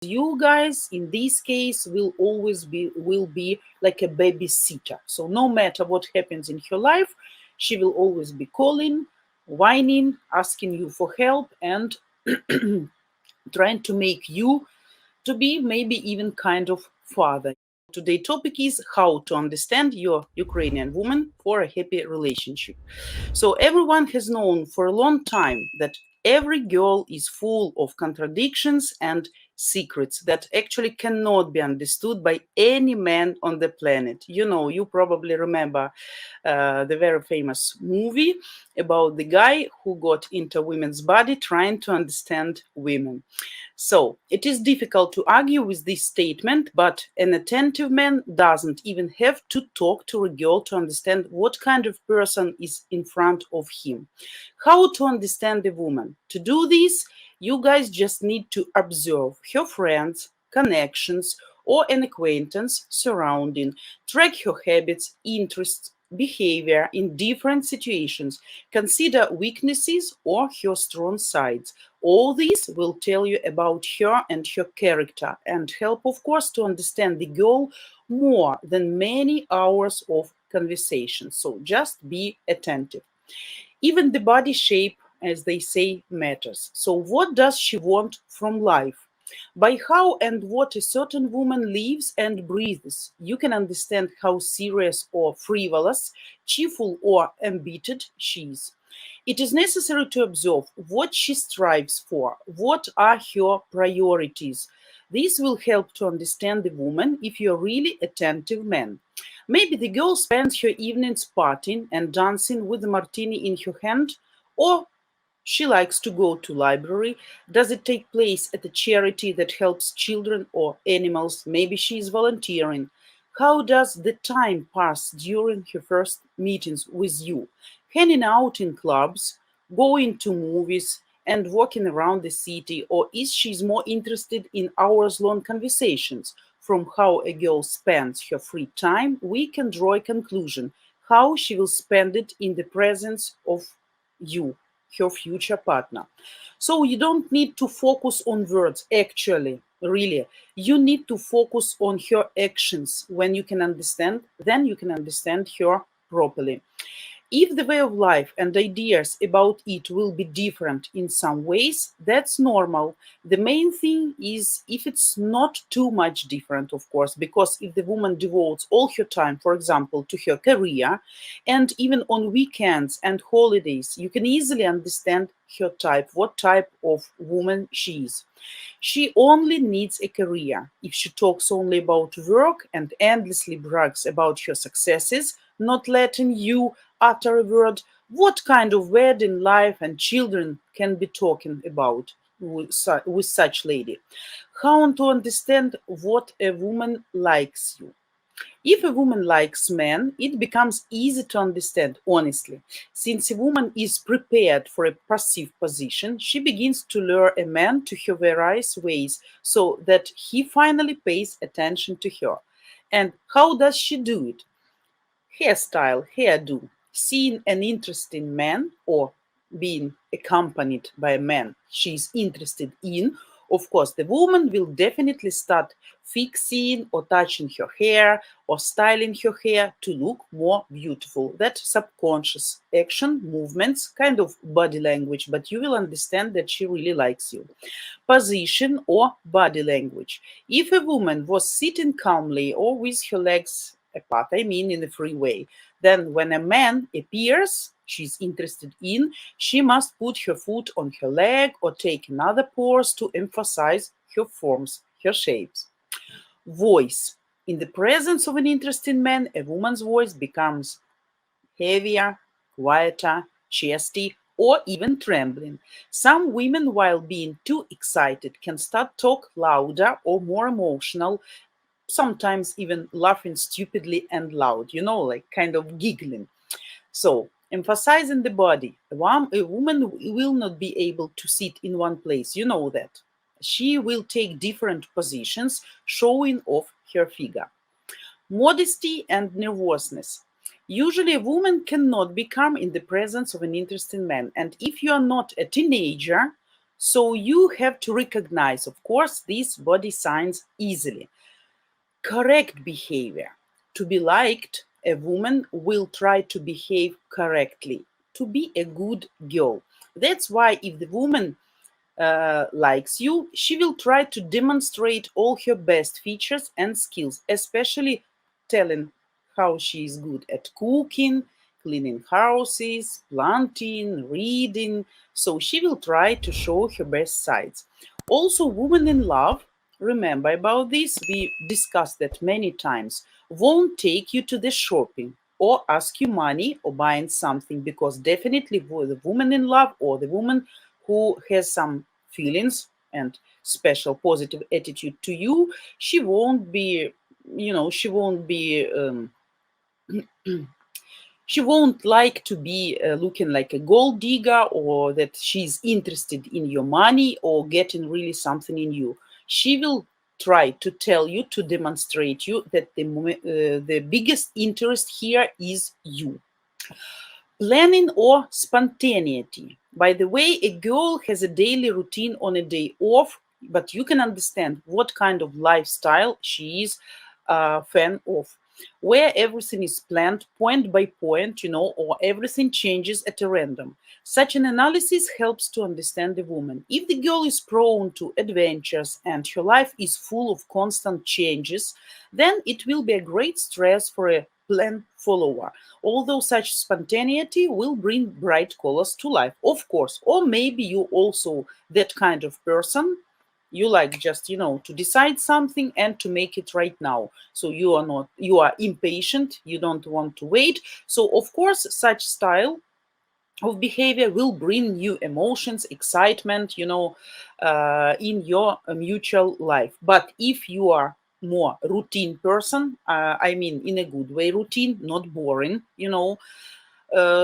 You guys in this case will be like a babysitter. So no matter what happens in her life, she will always be calling, whining, asking you for help, and trying to make you to be maybe even kind of father. Today's topic is how to understand your Ukrainian woman for a happy relationship. So everyone has known for a long time that every girl is full of contradictions and secrets that actually cannot be understood by any man on the planet. You know, you probably remember the very famous movie about the guy who got into women's body trying to understand women. So it is difficult to argue with this statement, but an attentive man doesn't even have to talk to a girl to understand what kind of person is in front of him. How to understand a woman? To do this, you guys just need to observe her friends, connections, or an acquaintance surrounding, track her habits, interests, behavior in different situations, consider weaknesses or her strong sides. All this will tell you about her and her character and help, of course, to understand the girl more than many hours of conversation. So just be attentive. Even the body shape, as they say, matters. So, what does she want from life? By how and what a certain woman lives and breathes, you can understand how serious or frivolous, cheerful or embittered she is. It is necessary to observe what she strives for, what are her priorities. This will help to understand the woman if you're really attentive man. Maybe the girl spends her evenings partying and dancing with a martini in her hand, or she likes to go to library. Does it take place at a charity that helps children or animals? Maybe she is volunteering. How does the time pass during her first meetings with you? Hanging out in clubs, going to movies, and walking around the city, or is she more interested in hours long conversations? From how a girl spends her free time, we can draw a conclusion how she will spend it in the presence of you, her future partner. So you don't need to focus on words, actually, really. You need to focus on her actions. When you can understand, then you can understand her properly. If the way of life and ideas about it will be different in some ways, that's normal. The main thing is if it's not too much different, of course, because if the woman devotes all her time, for example, to her career, and even on weekends and holidays, you can easily understand her type, what type of woman she is. She only needs a career. If she talks only about work and endlessly brags about her successes, not letting you utter a word, what kind of wedding life and children can be talking about with such lady? How to understand what a woman likes you? If a woman likes men, it becomes easy to understand, honestly. Since a woman is prepared for a passive position, she begins to lure a man to her various ways so that he finally pays attention to her. And how does she do it? Hairstyle, hairdo, seeing an interesting man or being accompanied by a man she's interested in, of course, the woman will definitely start fixing or touching her hair or styling her hair to look more beautiful. That subconscious action, movements, kind of body language, but you will understand that she really likes you. Position or body language. If a woman was sitting calmly or with her legs apart, I mean in a free way, then when a man appears she's interested in, she must put her foot on her leg or take another pose to emphasize her forms, her shapes. Voice. In the presence of an interesting man, a woman's voice becomes heavier, quieter, chesty, or even trembling. Some women, while being too excited, can start talk louder or more emotional, sometimes even laughing stupidly and loud, like kind of giggling. So, emphasizing the body, a woman will not be able to sit in one place, you know that. She will take different positions, showing off her figure. Modesty and nervousness. Usually, a woman cannot be calm in the presence of an interesting man. And if you are not a teenager, So you have to recognize, of course, these body signs easily. Correct behavior. To be liked, a woman will try to behave correctly, to be a good girl. That's why if the woman likes you, she will try to demonstrate all her best features and skills, especially telling how she is good at cooking, cleaning houses, planting, reading. So she will try to show her best sides. Also, women in love, remember about this, we discussed that many times, won't take you to the shopping or ask you money or buying something, because definitely for the woman in love or the woman who has some feelings and special positive attitude to you, she won't be, she won't be she won't like to be looking like a gold digger, or that she's interested in your money or getting really something in you. She will try to tell you, to demonstrate you that the biggest interest here is you. Planning or spontaneity. By the way, a girl has a daily routine on a day off, but you can understand what kind of lifestyle she is a fan of, where everything is planned point by point, or everything changes at a random. Such an analysis helps to understand the woman. If the girl is prone to adventures and her life is full of constant changes, then it will be a great stress for a plan follower, although such spontaneity will bring bright colors to life, of course. Or maybe you also that kind of person, you like just to decide something and to make it right now. So you are impatient, you don't want to wait. So of course such style of behavior will bring new emotions, excitement, in your mutual life. But if you are more routine person, I mean in a good way routine, not boring,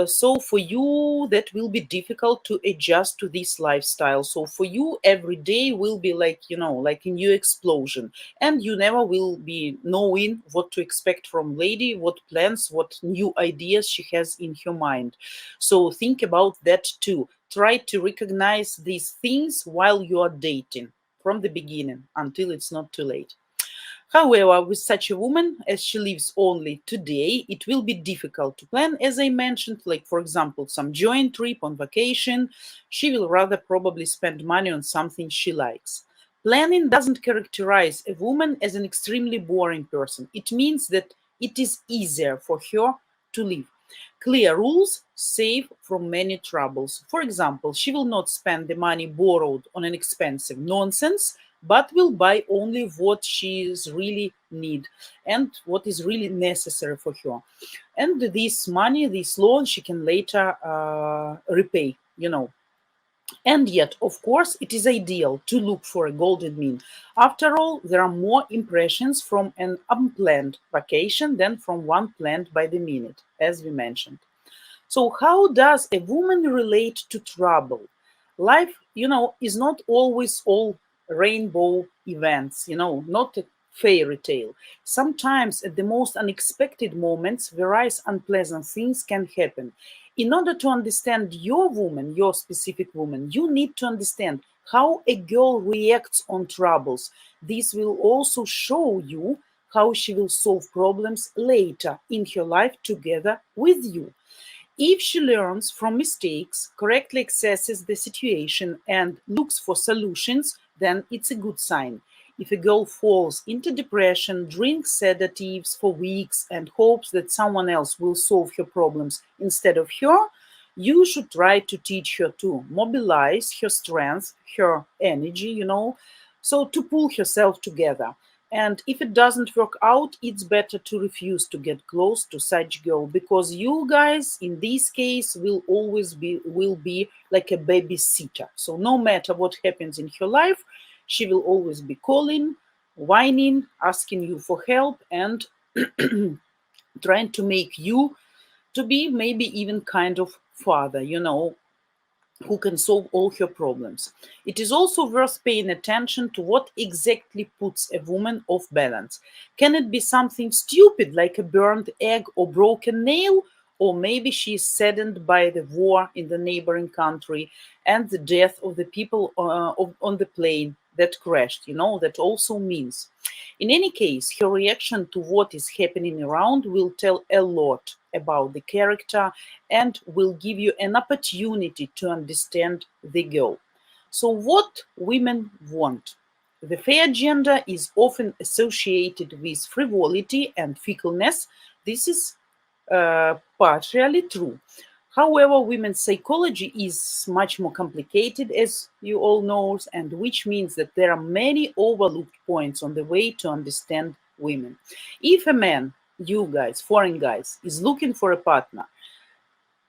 so for you that will be difficult to adjust to this lifestyle. So for you every day will be like like a new explosion, and you never will be knowing what to expect from lady, what plans, what new ideas she has in her mind. So think about that too. Try to recognize these things while you are dating from the beginning until it's not too late. However, with such a woman, as she lives only today, it will be difficult to plan, as I mentioned, like, for example, some joint trip on vacation. She will rather probably spend money on something she likes. Planning doesn't characterize a woman as an extremely boring person. It means that it is easier for her to live. Clear rules save from many troubles. For example, she will not spend the money borrowed on an expensive nonsense, but will buy only what she is really need and what is really necessary for her. And this money, this loan, she can later repay. And yet, of course, it is ideal to look for a golden mean. After all, there are more impressions from an unplanned vacation than from one planned by the minute, as we mentioned. So, how does a woman relate to trouble? Life, is not always all rainbow events, not a fairy tale. Sometimes, at the most unexpected moments, various unpleasant things can happen. In order to understand your woman, your specific woman, you need to understand how a girl reacts on troubles. This will also show you how she will solve problems later in her life together with you. If she learns from mistakes, correctly assesses the situation, and looks for solutions, then it's a good sign. If a girl falls into depression, drinks sedatives for weeks, and hopes that someone else will solve her problems instead of her, you should try to teach her to mobilize her strength, her energy, so to pull herself together. And if it doesn't work out, it's better to refuse to get close to such girl, because you guys in this case will be like a babysitter. So no matter what happens in her life, she will always be calling, whining, asking you for help, and trying to make you to be maybe even kind of father, who can solve all her problems. It is also worth paying attention to what exactly puts a woman off balance. Can it be something stupid like a burned egg or broken nail? or maybe she is saddened by the war in the neighboring country and the death of the people on the plane that crashed. That also means. In any case, her reaction to what is happening around will tell a lot about the character and will give you an opportunity to understand the girl. So, what women want? The fair gender is often associated with frivolity and fickleness. This is partially true. However, women's psychology is much more complicated, as you all know, and which means that there are many overlooked points on the way to understand women. If a man, you guys, foreign guys, is looking for a partner,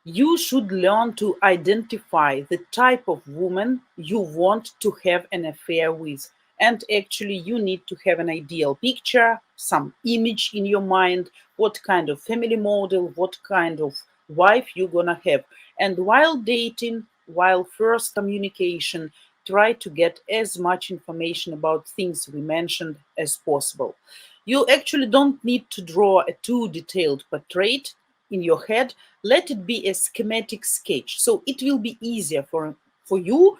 you should learn to identify the type of woman you want to have an affair with. And actually, you need to have an ideal picture, some image in your mind, what kind of family model, what kind of wife you're gonna have. And while dating, while first communication, try to get as much information about things we mentioned as possible. You actually don't need to draw a too detailed portrait in your head. Let it be a schematic sketch, so it will be easier for you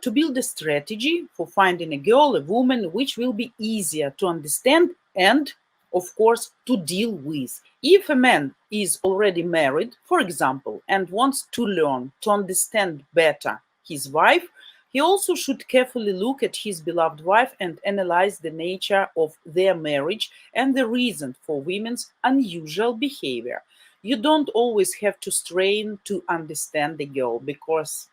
to build a strategy for finding a girl, a woman, which will be easier to understand and, of course, to deal with. If a man is already married, for example, and wants to learn to understand better his wife, he also should carefully look at his beloved wife and analyze the nature of their marriage and the reason for women's unusual behavior. You don't always have to strain to understand the girl, because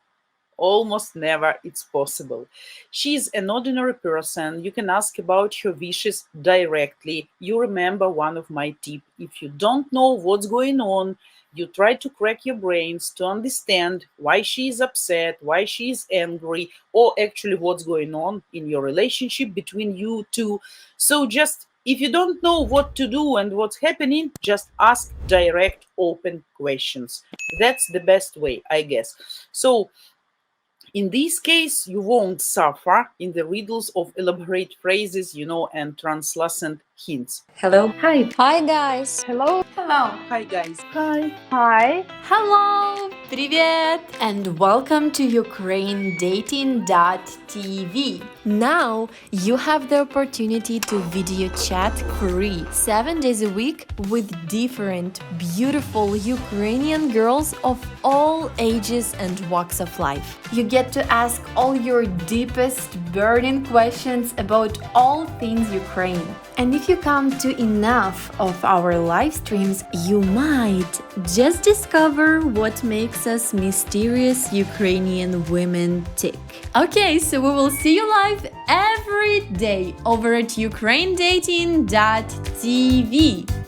almost never it's possible. She's an ordinary person. You can ask about her wishes directly. You remember one of my tips. If you don't know what's going on, you try to crack your brains to understand why she is upset, why she is angry, or actually what's going on in your relationship between you two. So just, if you don't know what to do and what's happening, just ask direct, open questions. That's the best way, I guess. So in this case, you won't suffer in the riddles of elaborate phrases, and translucent hints. Hello. Hi. Hi guys! Hello. Hello. Hi, guys. Hi. Hi. Hello. Привет. And welcome to ukrainedating.tv. Now you have the opportunity to video chat free 7 days a week with different, beautiful Ukrainian girls of all ages and walks of life. You get to ask all your deepest burning questions about all things Ukraine. And if you come to enough of our live streams, you might just discover what makes us mysterious Ukrainian women tick. Okay, so we will see you live every day over at ukrainedating.tv.